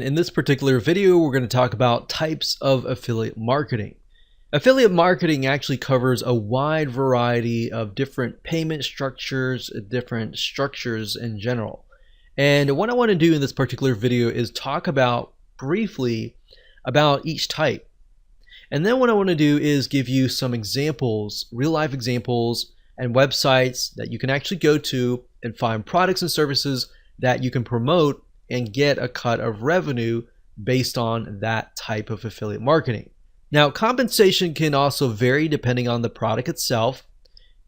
in this particular video, we're going to talk about types of affiliate marketing. Affiliate marketing actually covers a wide variety of different payment structures, different structures in general. And what I want to do in this particular video is talk about briefly about each type. And then what I want to do is give you some examples, real life examples and websites that you can actually go to and find products and services that you can promote and get a cut of revenue based on that type of affiliate marketing. Now, compensation can also vary depending on the product itself.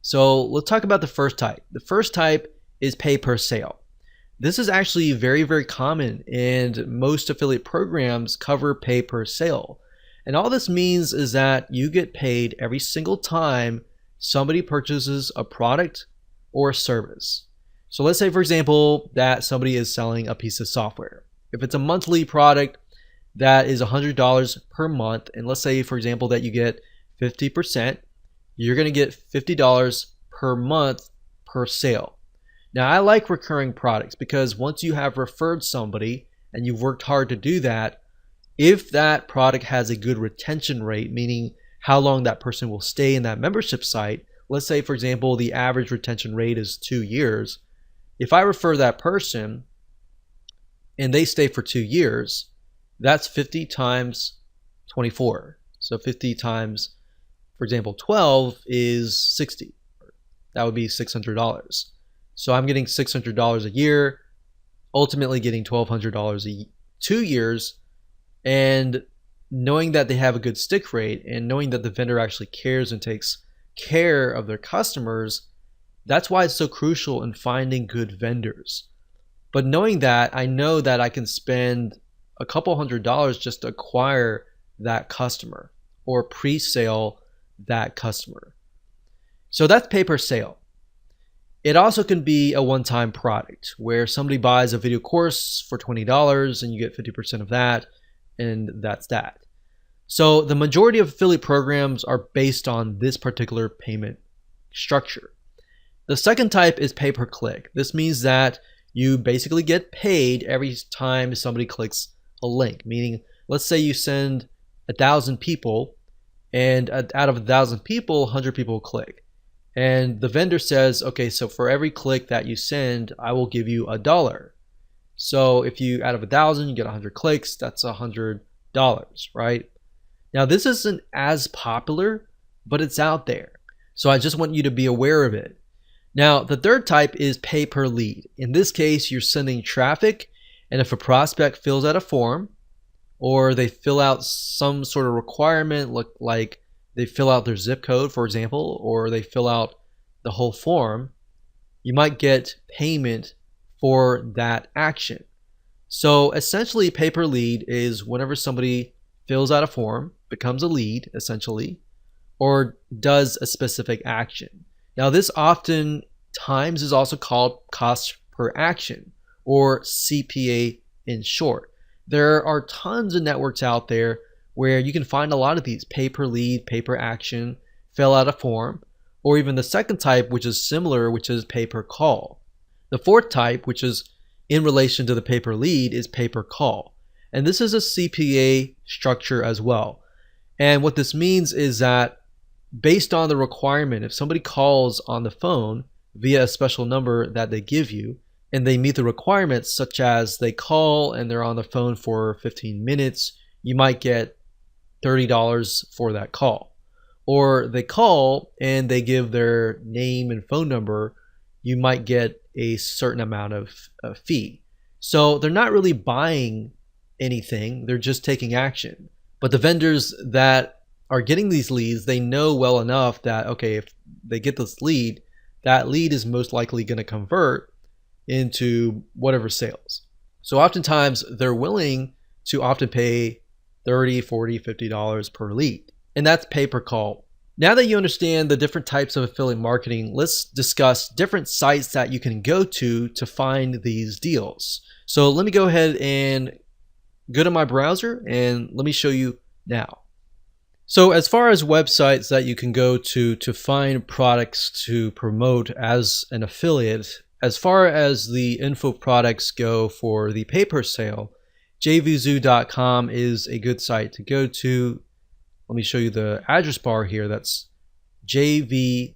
So let's talk about the first type. The first type is pay per sale. This is actually very, very common, and most affiliate programs cover pay per sale. And all this means is that you get paid every single time somebody purchases a product or a service. So let's say, for example, that somebody is selling a piece of software. If it's a monthly product, that is $100 per month. And let's say, for example, that you get 50%, you're going to get $50 per month per sale. Now, I like recurring products because once you have referred somebody and you've worked hard to do that, if that product has a good retention rate, meaning how long that person will stay in that membership site, let's say, for example, the average retention rate is 2 years. If I refer that person and they stay for 2 years, that's 50 times 24. So 50 times, for example, 12 is 60. That would be $600. So I'm getting $600 a year, ultimately getting $1,200 2 years. And knowing that they have a good stick rate and knowing that the vendor actually cares and takes care of their customers, that's why it's so crucial in finding good vendors. But knowing that, I know that I can spend a couple $100s just to acquire that customer or pre-sale that customer. So that's pay per sale. It also can be a one-time product where somebody buys a video course for $20 and you get 50% of that, and that's that. So the majority of affiliate programs are based on this particular payment structure. The second type is pay per click. This means that you basically get paid every time somebody clicks a link, meaning let's say you send 1,000 people and out of 1,000 people, 100 people click. And the vendor says, okay, so for every click that you send, I will give you $1. So if you, out of 1,000, you get 100 clicks, that's $100, right? Now this isn't as popular, but it's out there. So I just want you to be aware of it. Now, the third type is pay per lead. In this case, you're sending traffic, and if a prospect fills out a form or they fill out some sort of requirement, like they fill out their zip code, for example, or they fill out the whole form, you might get payment for that action. So essentially, pay per lead is whenever somebody fills out a form, becomes a lead, essentially, or does a specific action. Now, this oftentimes is also called cost per action, or CPA in short. There are tons of networks out there where you can find a lot of these: pay per lead, pay per action, fill out a form, or even the second type, which is similar, which is pay per call. The fourth type, which is in relation to the pay per lead, is pay per call. And this is a CPA structure as well. And what this means is that based on the requirement, if somebody calls on the phone via a special number that they give you, and they meet the requirements, such as they call and they're on the phone for 15 minutes, you might get $30 for that call. Or they call and they give their name and phone number, you might get a certain amount of fee. So they're not really buying anything, they're just taking action. But the vendors that are getting these leads, they know well enough that, okay, if they get this lead, that lead is most likely going to convert into whatever sales. So oftentimes they're willing to often pay $30, $40, $50 per lead. And that's pay per call. Now that you understand the different types of affiliate marketing, let's discuss different sites that you can go to find these deals. So let me go ahead and go to my browser and let me show you now. So as far as websites that you can go to find products to promote as an affiliate, as far as the info products go for the pay per sale, jvzoo.com is a good site to go to. Let me show you the address bar here. That's jvzoo.com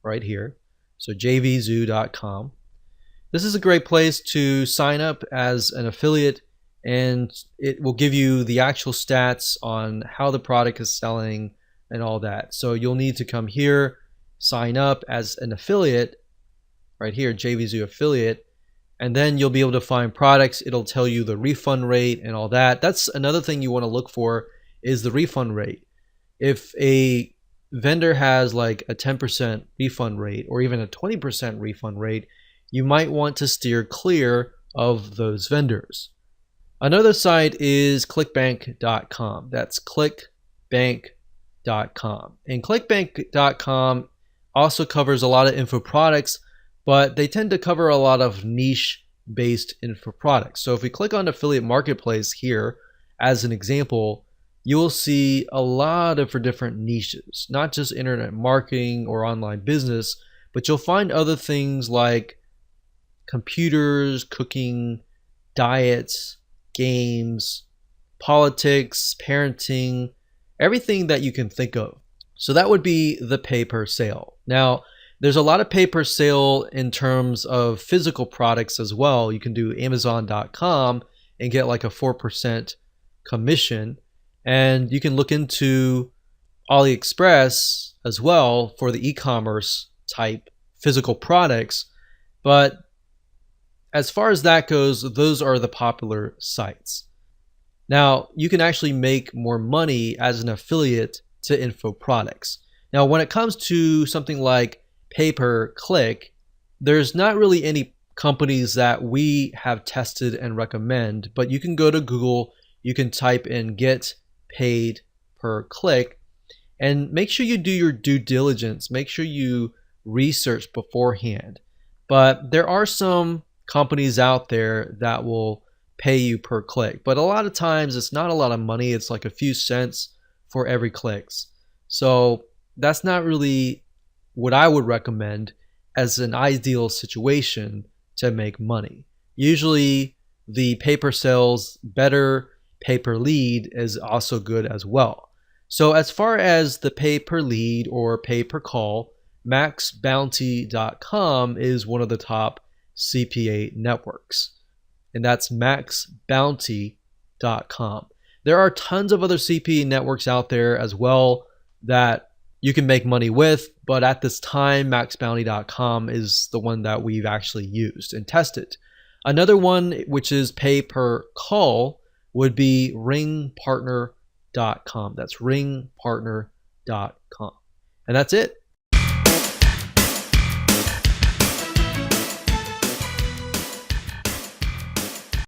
right here. So jvzoo.com. This is a great place to sign up as an affiliate, and it will give you the actual stats on how the product is selling and all that. So you'll need to come here, sign up as an affiliate right here, JVZoo affiliate, and then you'll be able to find products. It'll tell you the refund rate and all that. That's another thing you want to look for, is the refund rate. If a vendor has like a 10% refund rate or even a 20% refund rate, you might want to steer clear of those vendors. Another site is clickbank.com. That's clickbank.com. And clickbank.com also covers a lot of info products, but they tend to cover a lot of niche-based info products. So if we click on Affiliate Marketplace here as an example, you will see a lot of different niches, not just internet marketing or online business, but you'll find other things like computers, cooking, diets, games, politics, parenting, everything that you can think of. So that would be the pay per sale. Now, there's a lot of pay per sale in terms of physical products as well. You can do Amazon.com and get like a 4% commission. And you can look into AliExpress as well for the e-commerce type physical products. But as far as that goes, those are the popular sites. Now, you can actually make more money as an affiliate to info products. Now, when it comes to something like pay-per-click, there's not really any companies that we have tested and recommend, but you can go to Google, you can type in get paid per click, and make sure you do your due diligence. Make sure you research beforehand. But there are some companies out there that will pay you per click, but a lot of times it's not a lot of money. It's like a few cents for every clicks. So that's not really what I would recommend as an ideal situation to make money. Usually the pay per sales, better pay per lead is also good as well. So as far as the pay per lead or pay per call, maxbounty.com is one of the top CPA networks, and that's maxbounty.com. There are tons of other CPA networks out there as well that you can make money with, but at this time, maxbounty.com is the one that we've actually used and tested. Another one, which is pay per call, would be ringpartner.com. That's ringpartner.com. And that's it.